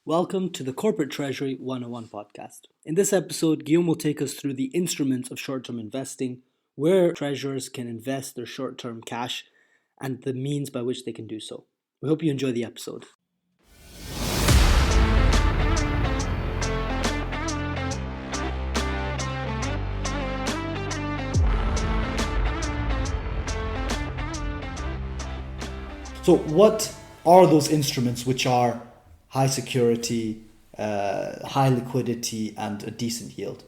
Welcome to the Corporate Treasury 101 podcast. In this episode, Guillaume will take us through the instruments of short-term investing, where treasurers can invest their short-term cash, and the means by which they can do so. We hope you enjoy the episode. So what are those instruments which are high security, high liquidity, and a decent yield?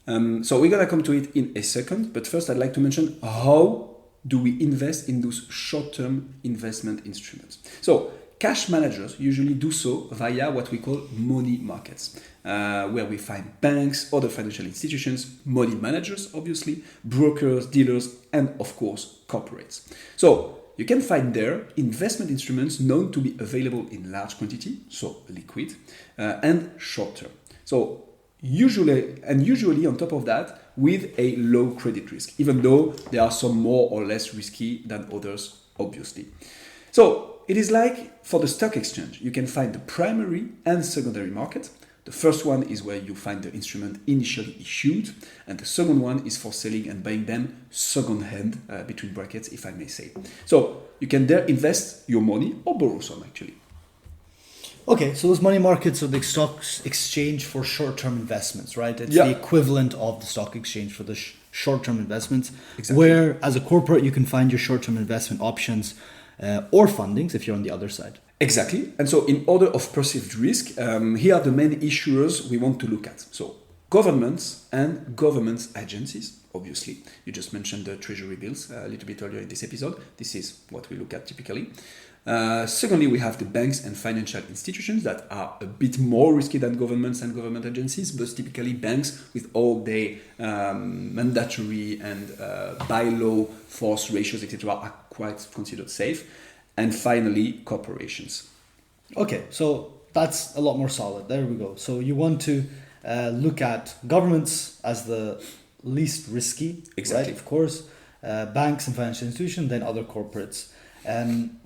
So we're going to come to it in a second, but first I'd like to mention how do we invest in those short-term investment instruments. So cash managers usually do so via what we call money markets, where we find banks, other financial institutions, money managers, obviously, brokers, dealers, and of course, corporates. So you can find there investment instruments known to be available in large quantity, so liquid, and short-term. So usually on top of that, with a low credit risk, even though there are some more or less risky than others, obviously. So it is like for the stock exchange, you can find the primary and secondary market. The first one is where you find the instrument initially issued, and the second one is for selling and buying them second-hand, between brackets, if I may say. So you can there invest your money or borrow some, actually. Okay, so those money markets are the stock exchange for short-term investments, right? It's Yeah. the equivalent of the stock exchange for the short-term investments, Exactly. where as a corporate you can find your short-term investment options or fundings if you're on the other side. Exactly. And so in order of perceived risk, here are the main issuers we want to look at. So governments and government agencies, obviously. You just mentioned the treasury bills a little bit earlier in this episode. This is what we look at typically. Secondly, we have the banks and financial institutions that are a bit more risky than governments and government agencies, but typically banks with all their mandatory and by law force ratios, etc., are quite considered safe. And finally, corporations. Okay, so that's a lot more solid. There we go. So you want to look at governments as the least risky, Exactly. right? Of course, banks and financial institutions, then other corporates.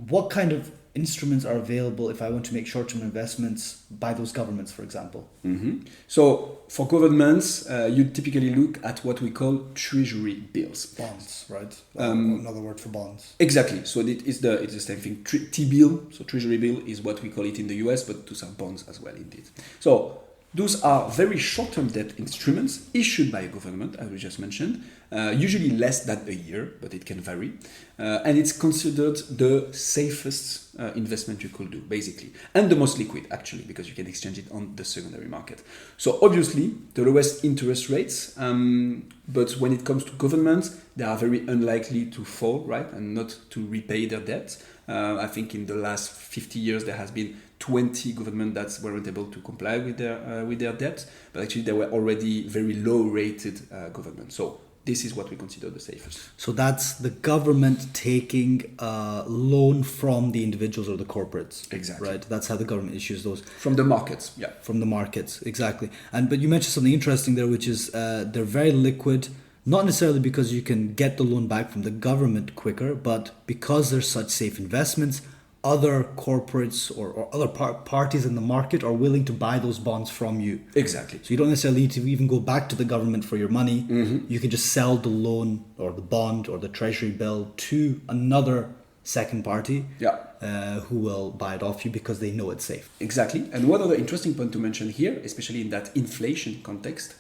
What kind of instruments are available if I want to make short-term investments by those governments, for example? Mm-hmm. So for governments, you typically look at what we call treasury bills. Bonds, right? Another word for bonds. Exactly. So it's the same thing. T-bill, so treasury bill is what we call it in the US, but to some bonds as well, indeed. So those are very short-term debt instruments issued by a government, as we just mentioned, usually less than a year, but it can vary. And it's considered the safest investment you could do, basically. And the most liquid, actually, because you can exchange it on the secondary market. So obviously, the lowest interest rates, but when it comes to governments, they are very unlikely to fall, right, and not to repay their debt. I think in the last 50 years, there has been 20 governments that weren't able to comply with their debt, but actually they were already very low-rated governments. So this is what we consider the safest. So that's the government taking a loan from the individuals or the corporates. Exactly. Right? That's how the government issues those. From the markets, yeah. From the markets, exactly. But you mentioned something interesting there, which is they're very liquid, not necessarily because you can get the loan back from the government quicker, but because they're such safe investments, other corporates or other parties in the market are willing to buy those bonds from you. Exactly. So you don't necessarily need to even go back to the government for your money. Mm-hmm. You can just sell the loan or the bond or the treasury bill to another second party, who will buy it off you because they know it's safe. Exactly. And one other interesting point to mention here, especially in that inflation context,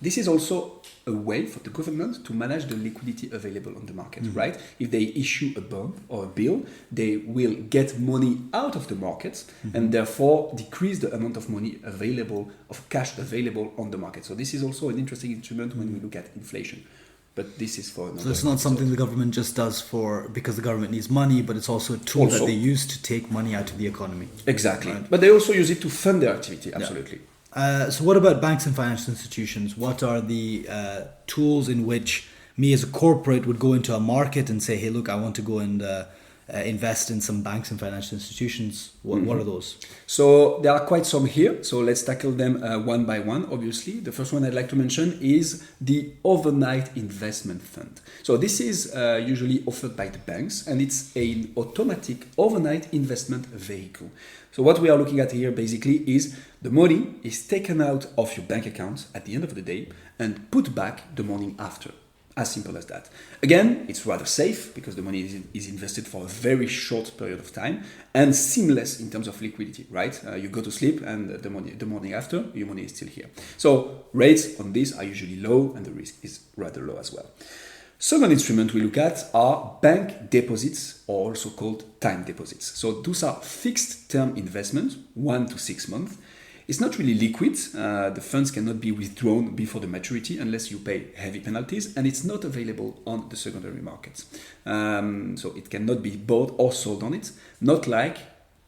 this is also a way for the government to manage the liquidity available on the market, Mm-hmm. right? If they issue a bond or a bill, they will get money out of the markets and therefore decrease the amount of money available, of cash available on the market. So this is also an interesting instrument when we look at inflation. But this is for another. So it's not something the government just does because the government needs money, but it's also a tool that they use to take money out of the economy. Exactly. Right. But they also use it to fund their activity, absolutely. So what about banks and financial institutions? What are the tools in which me as a corporate would go into a market and say, hey, look, I want to go and invest in some banks and financial institutions. What are those? So there are quite some here. So let's tackle them one by one, obviously. The first one I'd like to mention is the overnight investment fund. So this is usually offered by the banks, and it's an automatic overnight investment vehicle. So what we are looking at here basically is the money is taken out of your bank account at the end of the day and put back the morning after. As simple as that. Again, it's rather safe because the money is invested for a very short period of time and seamless in terms of liquidity, right? You go to sleep and the morning after, your money is still here. So rates on this are usually low and the risk is rather low as well. Second instrument we look at are bank deposits, or also called time deposits. So those are fixed term investments, 1 to 6 months. It's not really liquid. The funds cannot be withdrawn before the maturity unless you pay heavy penalties, and it's not available on the secondary markets. So it cannot be bought or sold on it, not like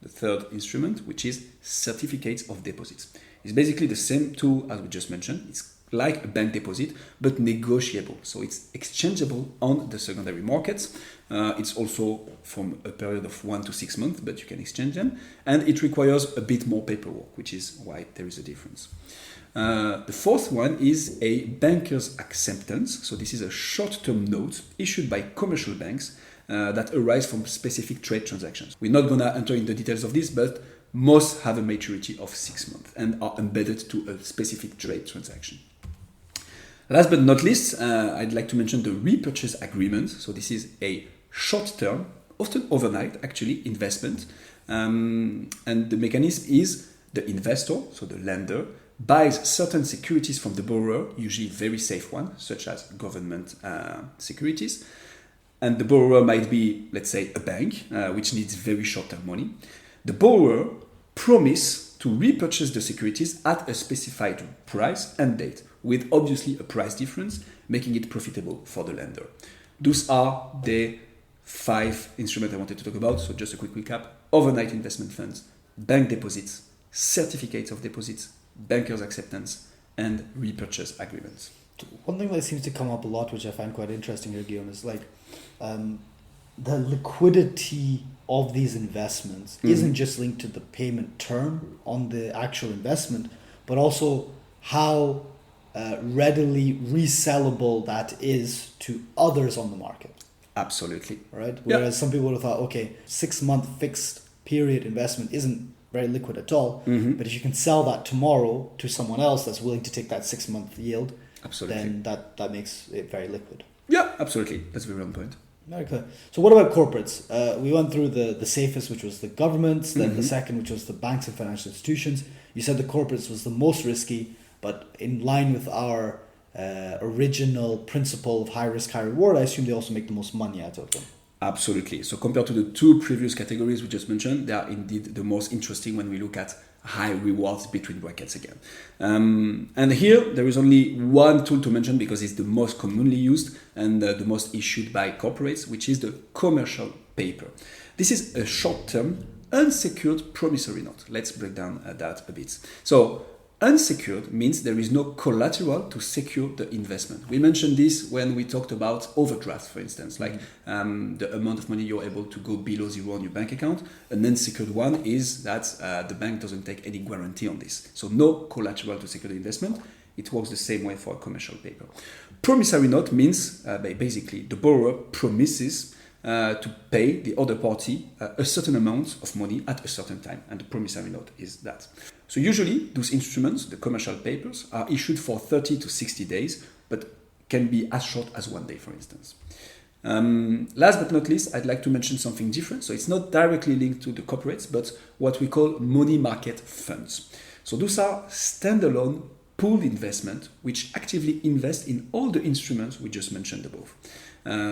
the third instrument, which is certificates of deposits. It's basically the same tool as we just mentioned. It's like a bank deposit, but negotiable. So it's exchangeable on the secondary markets. It's also from a period of 1 to 6 months, but you can exchange them. And it requires a bit more paperwork, which is why there is a difference. The fourth one is a banker's acceptance. So this is a short-term note issued by commercial banks that arise from specific trade transactions. We're not going to enter into the details of this, but most have a maturity of 6 months and are embedded to a specific trade transaction. Last but not least, I'd like to mention the repurchase agreement. So this is a short-term, often overnight actually, investment. And the mechanism is the investor, so the lender, buys certain securities from the borrower, usually very safe ones, such as government securities. And the borrower might be, let's say, a bank, which needs very short-term money. The borrower promises to repurchase the securities at a specified price and date, with obviously a price difference, making it profitable for the lender. Those are the 5 instruments I wanted to talk about. So just a quick recap: overnight investment funds, bank deposits, certificates of deposits, banker's acceptance, and repurchase agreements. One thing that seems to come up a lot, which I find quite interesting here, Guillaume, is like the liquidity of these investments isn't just linked to the payment term on the actual investment, but also how readily resellable that is to others on the market. Absolutely. Right? Whereas some people would have thought, okay, 6-month fixed period investment isn't very liquid at all, but if you can sell that tomorrow to someone else that's willing to take that 6-month yield, absolutely, then that makes it very liquid. Yeah, absolutely. That's very on point. Very clear. So what about corporates? We went through the safest, which was the governments, then the second, which was the banks and financial institutions. You said the corporates was the most risky, but in line with our original principle of high risk, high reward, I assume they also make the most money out of them. Absolutely. So compared to the 2 previous categories we just mentioned, they are indeed the most interesting when we look at high rewards between brackets again. And here there is only one tool to mention because it's the most commonly used and the most issued by corporates, which is the commercial paper. This is a short-term, unsecured promissory note. Let's break down that a bit. So unsecured means there is no collateral to secure the investment. We mentioned this when we talked about overdraft, for instance, like the amount of money you're able to go below zero on your bank account. An unsecured one is that the bank doesn't take any guarantee on this. So no collateral to secure the investment. It works the same way for a commercial paper. Promissory note means basically the borrower promises to pay the other party a certain amount of money at a certain time, and the promissory note is that. So usually those instruments, the commercial papers, are issued for 30 to 60 days, but can be as short as 1 day, for instance. Last but not least, I'd like to mention something different. So it's not directly linked to the corporates, but what we call money market funds. So those are standalone pooled investment which actively invest in all the instruments we just mentioned above.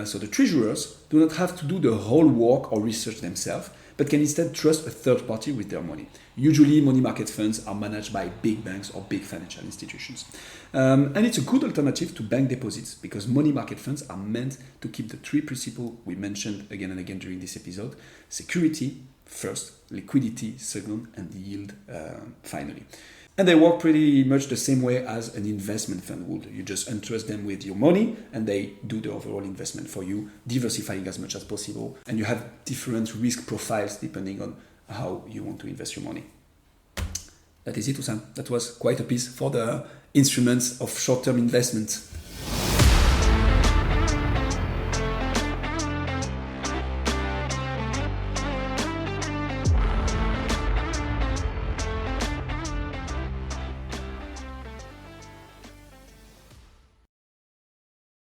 So the treasurers do not have to do the whole work or research themselves, but can instead trust a third party with their money. Usually money market funds are managed by big banks or big financial institutions. And it's a good alternative to bank deposits because money market funds are meant to keep the 3 principles we mentioned again and again during this episode: security first, liquidity second, and yield finally. And they work pretty much the same way as an investment fund would. You just entrust them with your money and they do the overall investment for you, diversifying as much as possible. And you have different risk profiles depending on how you want to invest your money. That is it, Usam. That was quite a piece for the instruments of short-term investment.